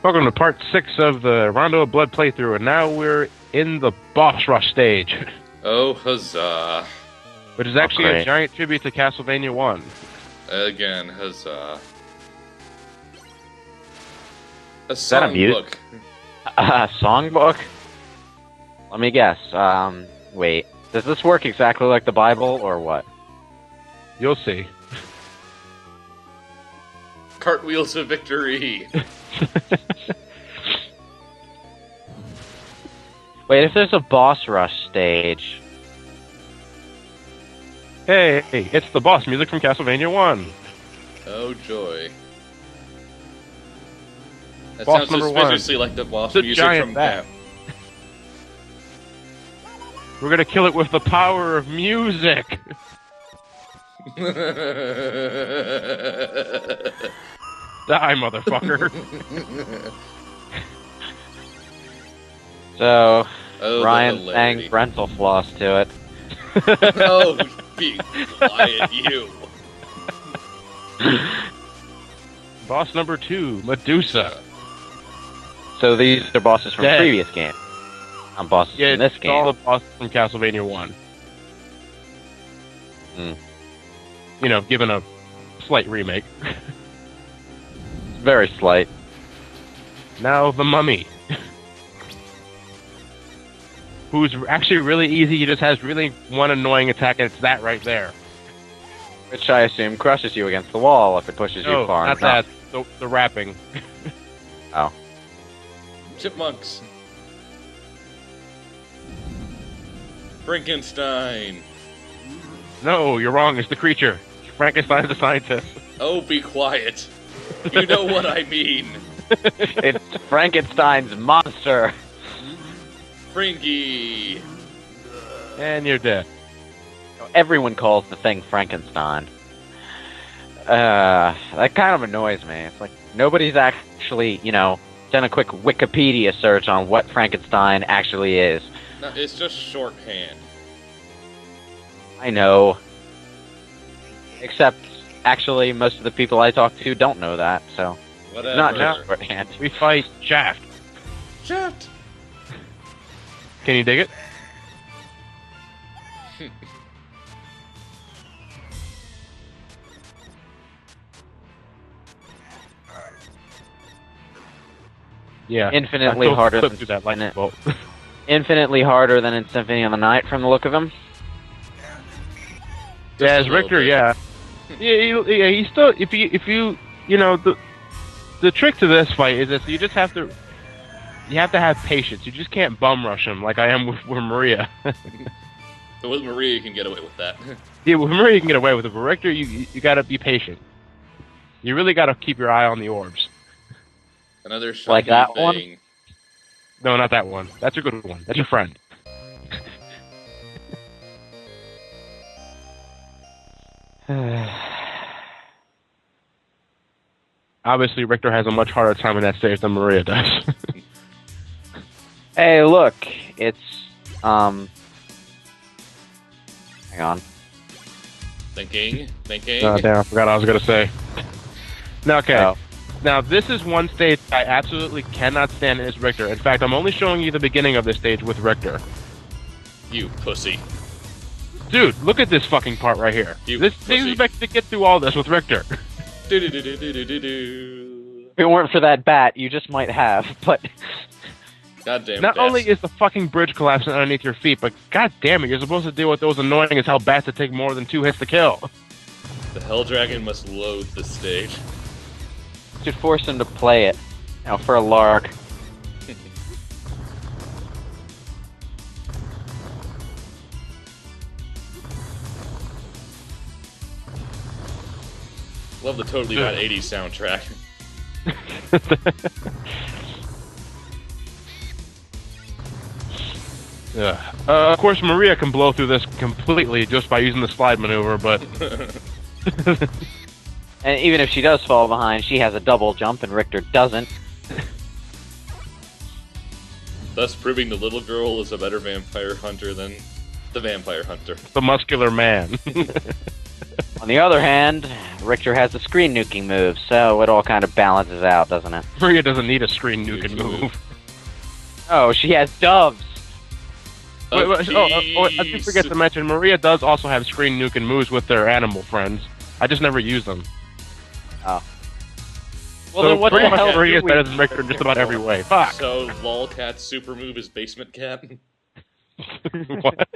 Welcome to part 6 of the Rondo of Blood playthrough, and now we're in the boss rush stage. Oh, huzzah. Which is actually a giant tribute to Castlevania 1. Again, huzzah. A songbook. A songbook? Let me guess. Wait. Does this work exactly like the Bible, or what? You'll see. Cartwheels to victory! Wait, if there's a boss rush stage... Hey, it's the boss music from Castlevania 1. Oh, joy. That Boss sounds number suspiciously 1. like the boss The music giant from bat. We're gonna kill it with the power of music! Die, motherfucker. So, Oh, Ryan sang Rental Floss to it. Oh, be quiet, you. Boss number 2, Medusa. So these are bosses from Dead. previous game. I'm bosses in this game. All the bosses from Castlevania 1. You know, given a slight remake. Very slight. Now the Mummy. Who's actually really easy, he just has really one annoying attack, and it's that right there. Which I assume crushes you against the wall if it pushes you far not enough. that. The wrapping. Oh. Chipmunks. Frankenstein. No, you're wrong, it's the creature. Frankenstein's a scientist. Oh, be quiet. You know what I mean. It's Frankenstein's monster. Frankie. And you're dead. Everyone calls the thing Frankenstein. That kind of annoys me. It's like, nobody's actually, done a quick Wikipedia search on what Frankenstein actually is. No, it's just shorthand. I know. Except, actually, most of the people I talk to don't know that, so... Whatever. It's not just shorthand. We fight Shaft. Shaft! Can you dig it? Yeah. Infinitely harder than infinitely harder than in Symphony of the Night from the look of him. Yeah, as Richter, yeah. He's still, if you the trick to this fight is that you just have to, have patience. You just can't bum rush him like I am with Maria. But with Maria, you can get away with that. Yeah, with Maria you can get away with it, but Richter, you gotta be patient. You really gotta keep your eye on the orbs. Another shiny like that thing. one? No, not that one. That's a good one. That's your friend. Obviously, Richter has a much harder time in that stage than Maria does. Hey, look, it's hang on. Thinking. Oh, damn, I forgot what I was gonna say. Now, okay. Oh. Now, this is one stage I absolutely cannot stand as Richter. In fact, I'm only showing you the beginning of this stage with Richter. You pussy. Dude, look at this fucking part right here. This expected to get through all this with Richter. If it weren't for that bat, you just might have, but... Goddamn. Not only is the fucking bridge collapsing underneath your feet, but god damn it, you're supposed to deal with those annoying as hell bats that take more than 2 hits to kill. The Hell Dragon must loathe the stage. should force him to play it, for a lark. Love the Totally Bad 80s soundtrack. Yeah. Of course, Maria can blow through this completely just by using the slide maneuver, but... And even if she does fall behind, she has a double jump and Richter doesn't. Thus proving the little girl is a better vampire hunter than the vampire hunter. The muscular man. On the other hand, Richter has the screen nuking move, so it all kind of balances out, doesn't it? Maria doesn't need a screen nuking move. Oh, she has doves! Wait, I did forget to mention, Maria does also have screen nuking moves with their animal friends. I just never use them. Oh. Well, so then what pretty much Maria is better than Richter in just about every way. Fuck! So, Lolcat's super move is Basement Cat? What?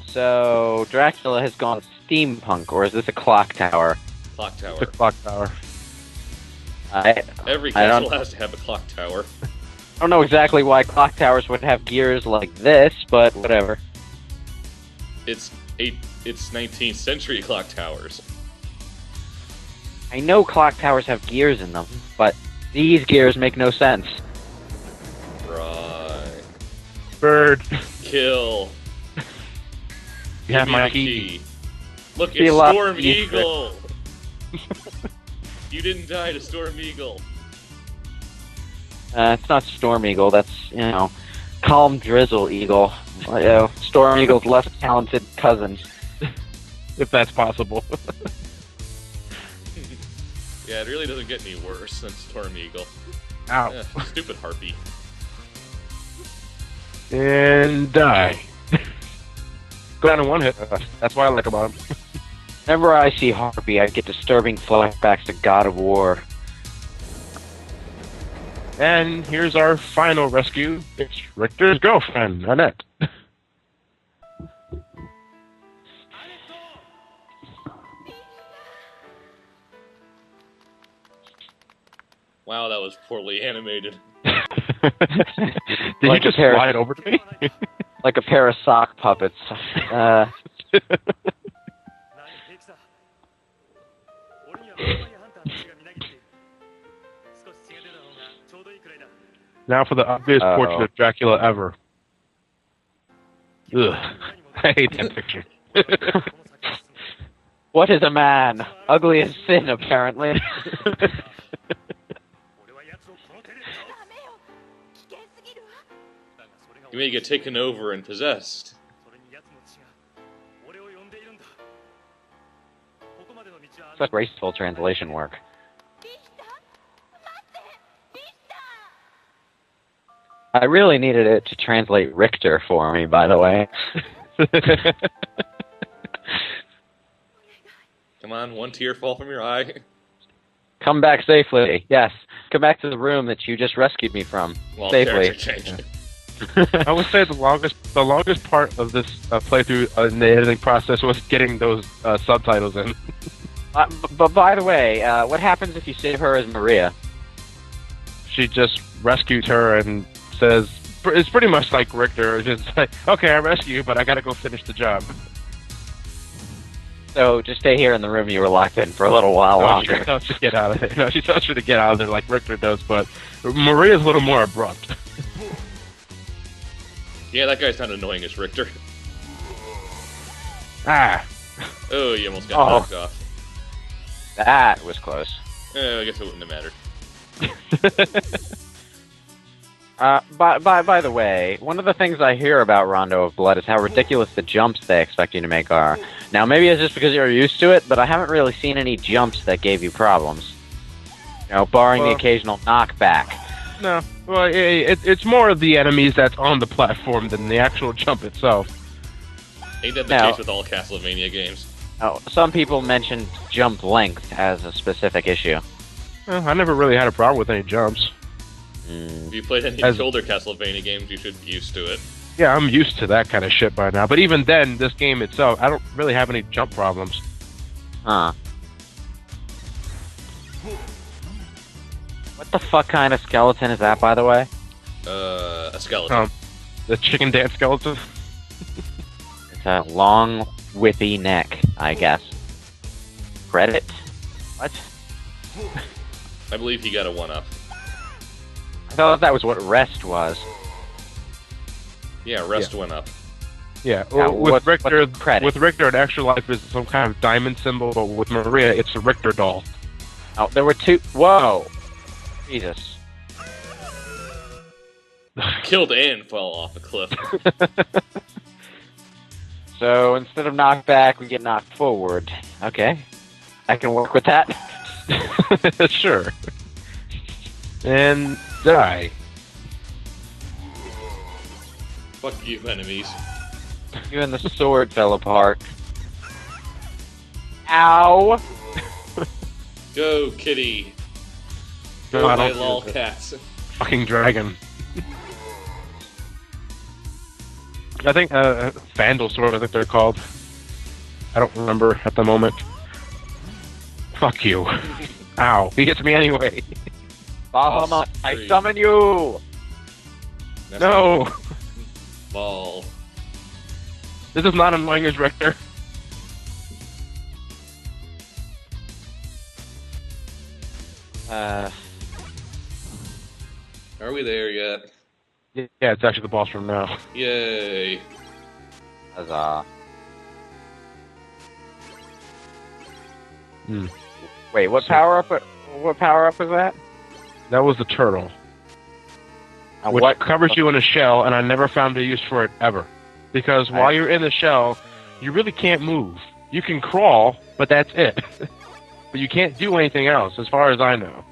So, Dracula has gone steampunk, or is this a clock tower? Clock tower. It's a clock tower. Every castle has to have a clock tower. I don't know exactly why clock towers would have gears like this, but whatever. It's 19th century clock towers. I know clock towers have gears in them, but these gears make no sense. Right. Bird. Kill. You have my key. Look, it's Storm Eagle! You didn't die to Storm Eagle. It's not Storm Eagle, that's, you know, Calm Drizzle Eagle. Storm Eagle's less talented cousin. If that's possible. Yeah, it really doesn't get any worse than Storm Eagle. Ow. Stupid harpy. And die. Go down in one hit. That's what I like about him. Whenever I see Harpy, I get disturbing flashbacks to God of War. And here's our final rescue. It's Richter's girlfriend, Annette. Wow, that was poorly animated. Did like you just slide over to me? Like a pair of sock puppets. Now for the ugliest portrait of Dracula ever. Ugh. I hate that picture. What is a man? Ugly as sin, apparently. You may get taken over and possessed. Such graceful translation work. I really needed it to translate Richter for me, by the way. Come on, one tear fall from your eye. Come back safely. Yes. Come back to the room that you just rescued me from. Well, safely. I would say the longest part of this playthrough in the editing process was getting those subtitles in. But by the way, what happens if you save her as Maria? She just rescues her and says, it's pretty much like Richter. It's just like, okay, I rescue you, but I gotta go finish the job. So just stay here in the room you were locked in for a little while longer. She tells you to get out of there. No, she tells you to get out of there like Richter does, but Maria's a little more abrupt. Yeah, that guy's not annoying as Richter. Ah. Oh, you almost got knocked off. That was close. I guess it wouldn't have mattered. By the way, one of the things I hear about Rondo of Blood is how ridiculous the jumps they expect you to make are. Now, maybe it's just because you're used to it, but I haven't really seen any jumps that gave you problems. You know, barring the occasional knockback. No. Well, it's more of the enemies that's on the platform than the actual jump itself. Ain't that the case with all Castlevania games? Oh, some people mentioned jump length as a specific issue. Well, I never really had a problem with any jumps. If you played any older Castlevania games, you should be used to it. Yeah, I'm used to that kind of shit by now. But even then, this game itself, I don't really have any jump problems. Huh. What the fuck kind of skeleton is that, by the way? A skeleton. The chicken dance skeleton? It's a long, whippy neck, I guess. Credit? What? I believe he got a 1-up. I thought that was what rest was. Yeah, rest went up. Yeah, Now, with Richter, credit? an extra life is some kind of diamond symbol, but with Maria, it's a Richter doll. Oh, there were two. Whoa! Jesus. killed and fell off a cliff. So instead of knockback, we get knocked forward. Okay. I can work with that. Sure. And die. Fuck you, enemies. You and the sword fell apart. Ow! Go, kitty. No, Go, I my don't lol use it. cats. Fucking dragon. I think Vandal Sword, I think they're called. I don't remember at the moment. Fuck you. Ow. He hits me anyway. Bahamut, I summon you! That's No! Ball. This is not annoying as Richter. Are we there yet? Yeah, it's actually the boss from now. Yay. Huzzah. Hmm. Wait, what power up? What power up was that? That was the turtle. And Which what covers you in a shell, and I never found a use for it ever. Because while you're in the shell, you really can't move. You can crawl, but that's it. But you can't do anything else, as far as I know.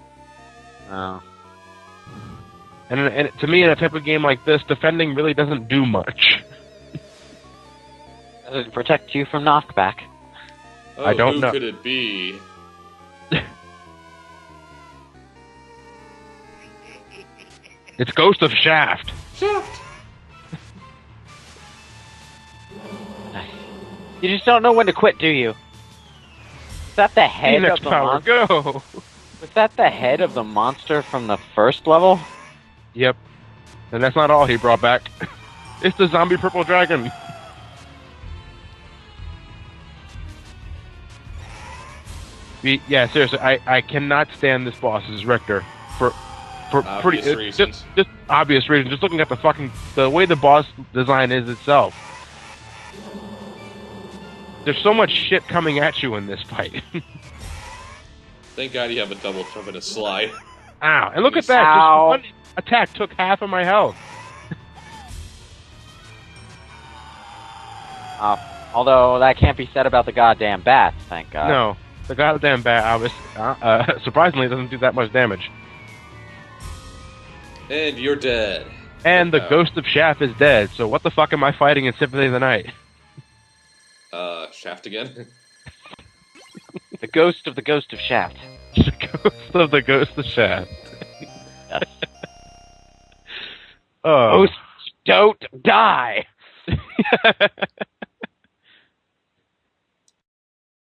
Oh. And to me, in a type of game like this, defending really doesn't do much. Does it protect you from knockback? Oh, I don't who know. could it be? It's Ghost of Shaft. Shaft! You just don't know when to quit, do you? Is that the head Phoenix of the power, monster? go! Was that the head of the monster from the first level? Yep. And that's not all he brought back. It's the zombie purple dragon. Yeah, seriously, I cannot stand this boss as Richter for Obvious pretty reasons. just obvious reasons. Just looking at the way the boss design is itself. There's so much shit coming at you in this fight. Thank God you have a double jump and a slide. Ow! And look at that. Ow. Just one attack took half of my health. Although that can't be said about the goddamn bats, thank God. No, the goddamn bat, surprisingly, doesn't do that much damage. And you're dead. And the Ghost of Shaft is dead, so what the fuck am I fighting in Symphony of the Night? Shaft again? The ghost of Shaft. The Ghost of the Ghost of Shaft. Yes. Oh. Ghosts don't die!